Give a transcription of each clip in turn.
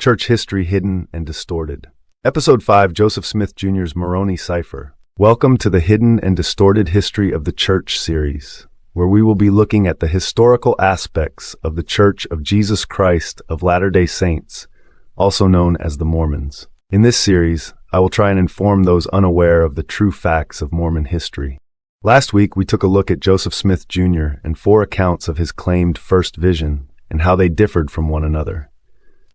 Church History Hidden and Distorted. Episode 5, Joseph Smith Jr.'s Moroni Cipher. Welcome to the Hidden and Distorted History of the Church series, where we will be looking at the historical aspects of the Church of Jesus Christ of Latter-day Saints, also known as the Mormons. In this series, I will try and inform those unaware of the true facts of Mormon history. Last week, we took a look at Joseph Smith Jr. and 4 accounts of his claimed first vision and how they differed from one another.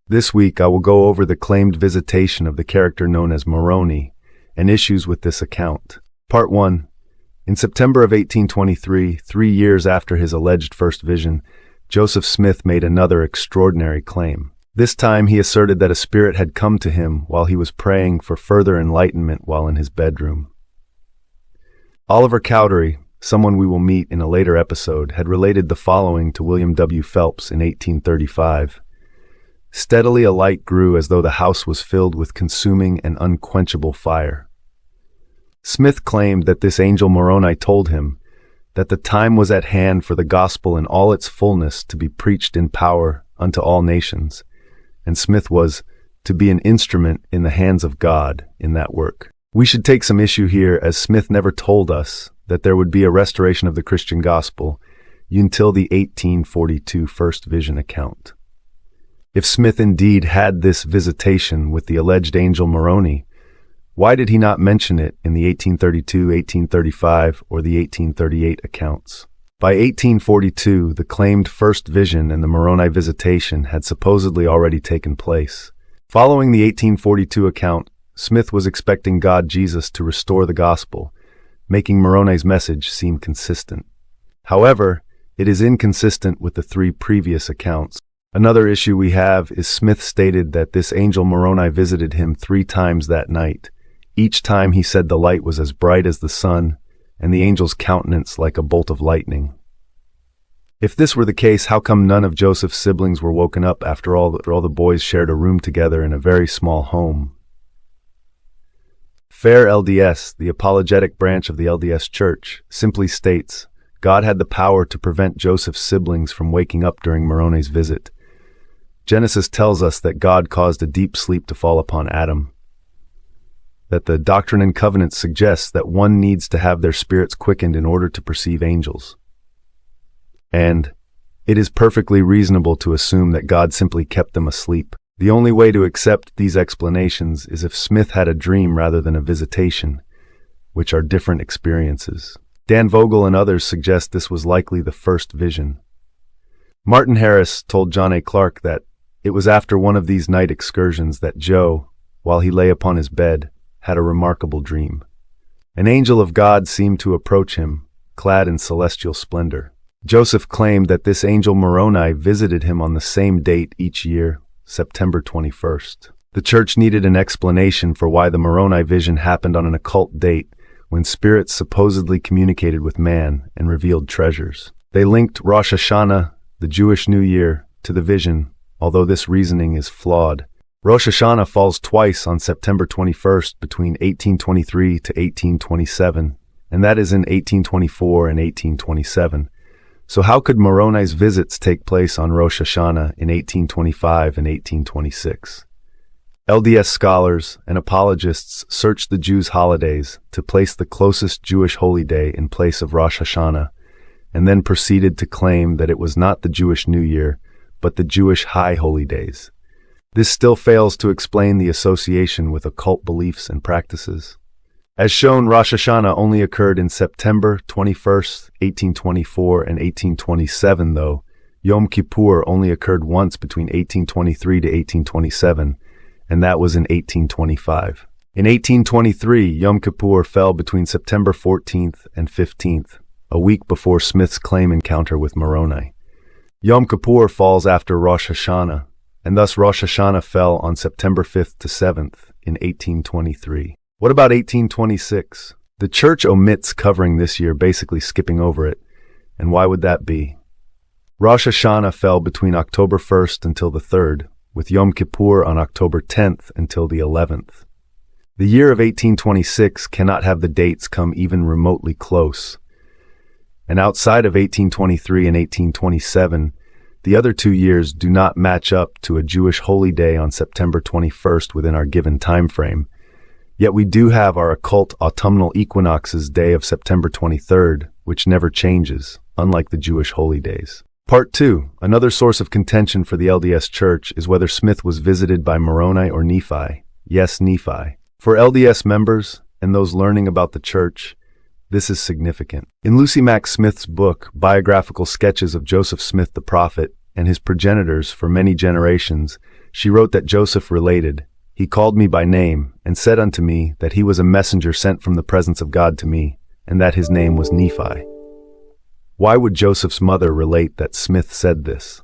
This week, I will go over the claimed visitation of the character known as Moroni and issues with this account. Part 1. In September of 1823, 3 years after his alleged first vision, Joseph Smith made another extraordinary claim. This time, he asserted that a spirit had come to him while he was praying for further enlightenment while in his bedroom. Oliver Cowdery, someone we will meet in a later episode, had related the following to William W. Phelps in 1835. Steadily a light grew as though the house was filled with consuming and unquenchable fire. Smith claimed that this angel Moroni told him that the time was at hand for the gospel in all its fullness to be preached in power unto all nations, and Smith was to be an instrument in the hands of God in that work. We should take some issue here, as Smith never told us that there would be a restoration of the Christian gospel until the 1842 first vision account. If Smith indeed had this visitation with the alleged angel Moroni, why did he not mention it in the 1832, 1835, or the 1838 accounts? By 1842, the claimed first vision and the Moroni visitation had supposedly already taken place. Following the 1842 account, Smith was expecting God Jesus to restore the gospel, making Moroni's message seem consistent. However, it is inconsistent with the 3 previous accounts. Another issue we have is Smith stated that this angel Moroni visited him 3 times that night. Each time he said the light was as bright as the sun, and the angel's countenance like a bolt of lightning. If this were the case, how come none of Joseph's siblings were woken up after all the boys shared a room together in a very small home? Fair LDS, the apologetic branch of the LDS Church, simply states, God had the power to prevent Joseph's siblings from waking up during Moroni's visit. Genesis tells us that God caused a deep sleep to fall upon Adam, that the Doctrine and Covenants suggests that one needs to have their spirits quickened in order to perceive angels. And it is perfectly reasonable to assume that God simply kept them asleep. The only way to accept these explanations is if Smith had a dream rather than a visitation, which are different experiences. Dan Vogel and others suggest this was likely the first vision. Martin Harris told John A. Clark that it was after one of these night excursions that Joe, while he lay upon his bed, had a remarkable dream. An angel of God seemed to approach him, clad in celestial splendor. Joseph claimed that this angel Moroni visited him on the same date each year, September 21st. The church needed an explanation for why the Moroni vision happened on an occult date when spirits supposedly communicated with man and revealed treasures. They linked Rosh Hashanah, the Jewish New Year, to the vision, although this reasoning is flawed. Rosh Hashanah falls twice on September 21st between 1823 to 1827, and that is in 1824 and 1827. So how could Moroni's visits take place on Rosh Hashanah in 1825 and 1826? LDS scholars and apologists searched the Jews' holidays to place the closest Jewish holy day in place of Rosh Hashanah, and then proceeded to claim that it was not the Jewish New Year, but the Jewish High Holy Days. This still fails to explain the association with occult beliefs and practices. As shown, Rosh Hashanah only occurred in September 21st, 1824 and 1827, though Yom Kippur only occurred once between 1823 to 1827, and that was in 1825. In 1823, Yom Kippur fell between September 14th and 15th, a week before Smith's claim encounter with Moroni. Yom Kippur falls after Rosh Hashanah, and thus Rosh Hashanah fell on September 5th to 7th in 1823. What about 1826? The church omits covering this year, basically skipping over it. And why would that be? Rosh Hashanah fell between October 1st until the 3rd, with Yom Kippur on October 10th until the 11th. The year of 1826 cannot have the dates come even remotely close. And outside of 1823 and 1827, The other 2 years do not match up to a Jewish holy day on September 21st within our given time frame. Yet we do have our occult autumnal equinox's day of September 23rd, which never changes, unlike the Jewish holy days. Part 2. Another source of contention for the LDS Church is whether Smith was visited by Moroni or Nephi. Yes, Nephi. For LDS members and those learning about the Church, this is significant. In Lucy Mack Smith's book, Biographical Sketches of Joseph Smith the Prophet and His Progenitors for Many Generations, she wrote that Joseph related, "He called me by name, and said unto me that he was a messenger sent from the presence of God to me, and that his name was Nephi." Why would Joseph's mother relate that Smith said this?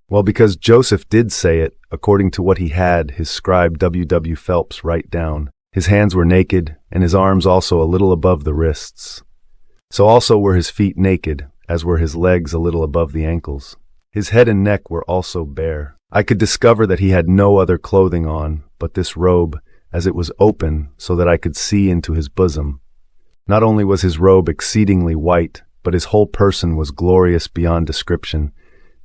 Well, because Joseph did say it, according to what he had his scribe W. Phelps write down. His hands were naked, and his arms also a little above the wrists. So also were his feet naked, as were his legs a little above the ankles. His head and neck were also bare. I could discover that he had no other clothing on, but this robe, as it was open, so that I could see into his bosom. Not only was his robe exceedingly white, but his whole person was glorious beyond description,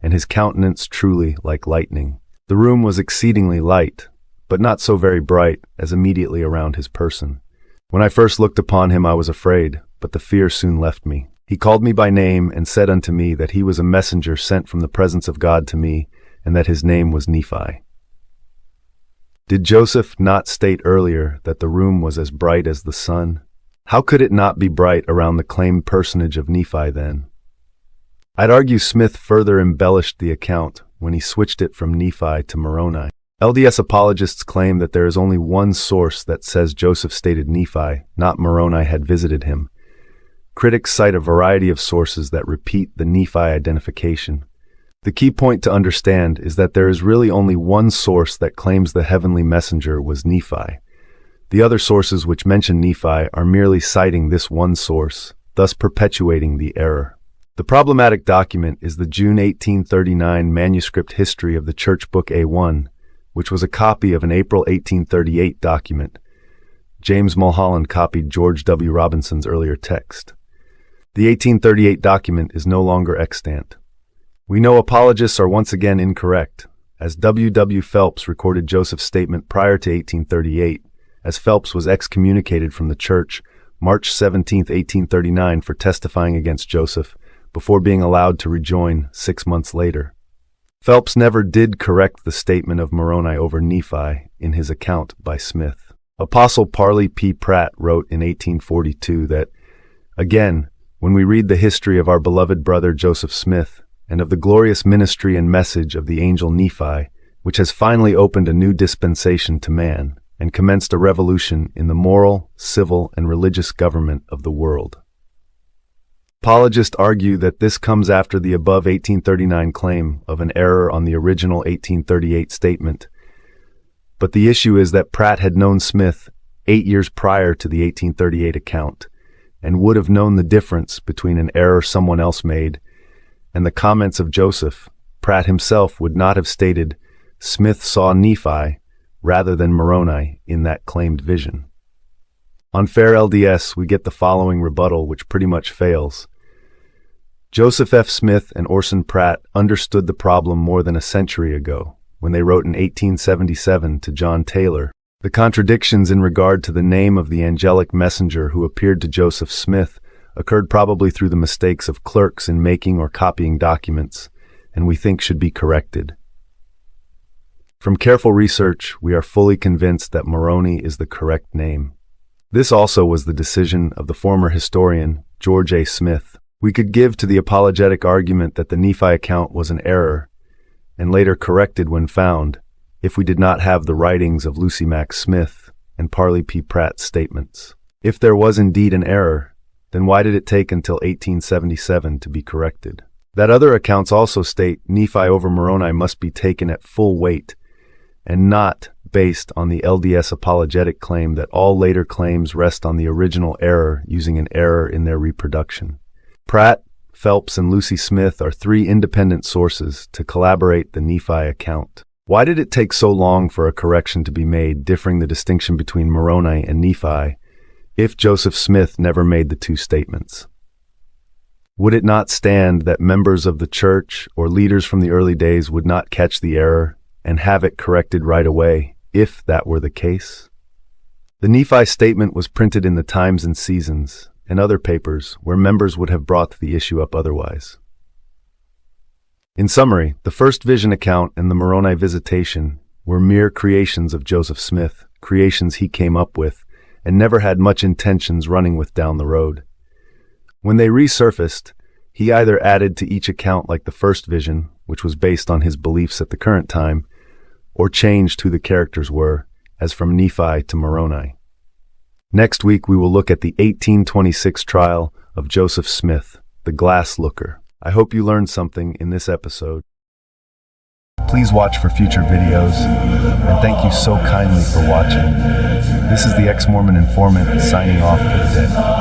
and his countenance truly like lightning. The room was exceedingly light, but not so very bright as immediately around his person. When I first looked upon him I was afraid, but the fear soon left me. He called me by name and said unto me that he was a messenger sent from the presence of God to me, and that his name was Nephi. Did Joseph not state earlier that the room was as bright as the sun? How could it not be bright around the claimed personage of Nephi then? I'd argue Smith further embellished the account when he switched it from Nephi to Moroni. LDS apologists claim that there is only one source that says Joseph stated Nephi, not Moroni had visited him. Critics cite a variety of sources that repeat the Nephi identification. The key point to understand is that there is really only one source that claims the heavenly messenger was Nephi. The other sources which mention Nephi are merely citing this one source, thus perpetuating the error. The problematic document is the June 1839 manuscript history of the Church Book A1, which was a copy of an April 1838 document. James Mulholland copied George W. Robinson's earlier text. The 1838 document is no longer extant. We know apologists are once again incorrect, as W. Phelps recorded Joseph's statement prior to 1838, as Phelps was excommunicated from the church March 17, 1839 for testifying against Joseph, before being allowed to rejoin 6 months later. Phelps never did correct the statement of Moroni over Nephi in his account by Smith. Apostle Parley P. Pratt wrote in 1842 that, again, when we read the history of our beloved brother Joseph Smith, and of the glorious ministry and message of the angel Nephi, which has finally opened a new dispensation to man, and commenced a revolution in the moral, civil, and religious government of the world. Apologists argue that this comes after the above 1839 claim of an error on the original 1838 statement. But the issue is that Pratt had known Smith 8 years prior to the 1838 account, and would have known the difference between an error someone else made and the comments of Joseph. Pratt himself would not have stated, "Smith saw Nephi," rather than Moroni in that claimed vision. On Fair LDS, we get the following rebuttal, which pretty much fails. Joseph F. Smith and Orson Pratt understood the problem more than a century ago, when they wrote in 1877 to John Taylor. The contradictions in regard to the name of the angelic messenger who appeared to Joseph Smith occurred probably through the mistakes of clerks in making or copying documents, and we think should be corrected. From careful research, we are fully convinced that Moroni is the correct name. This also was the decision of the former historian, George A. Smith. We could give to the apologetic argument that the Nephi account was an error, and later corrected when found, if we did not have the writings of Lucy Mack Smith and Parley P. Pratt's statements. If there was indeed an error, then why did it take until 1877 to be corrected? That other accounts also state Nephi over Moroni must be taken at full weight, and not based on the LDS apologetic claim that all later claims rest on the original error using an error in their reproduction. Pratt, Phelps, and Lucy Smith are 3 independent sources to collaborate the Nephi account. Why did it take so long for a correction to be made differing the distinction between Moroni and Nephi if Joseph Smith never made the 2 statements? Would it not stand that members of the church or leaders from the early days would not catch the error and have it corrected right away, if that were the case? The Nephi statement was printed in the Times and Seasons and other papers where members would have brought the issue up otherwise. In summary, the first vision account and the Moroni visitation were mere creations of Joseph Smith, creations he came up with and never had much intentions running with down the road. When they resurfaced, he either added to each account like the first vision, which was based on his beliefs at the current time, or changed who the characters were, as from Nephi to Moroni. Next week we will look at the 1826 trial of Joseph Smith, the glass looker. I hope you learned something in this episode. Please watch for future videos, and thank you so kindly for watching. This is the Ex-Mormon Informant signing off for the day.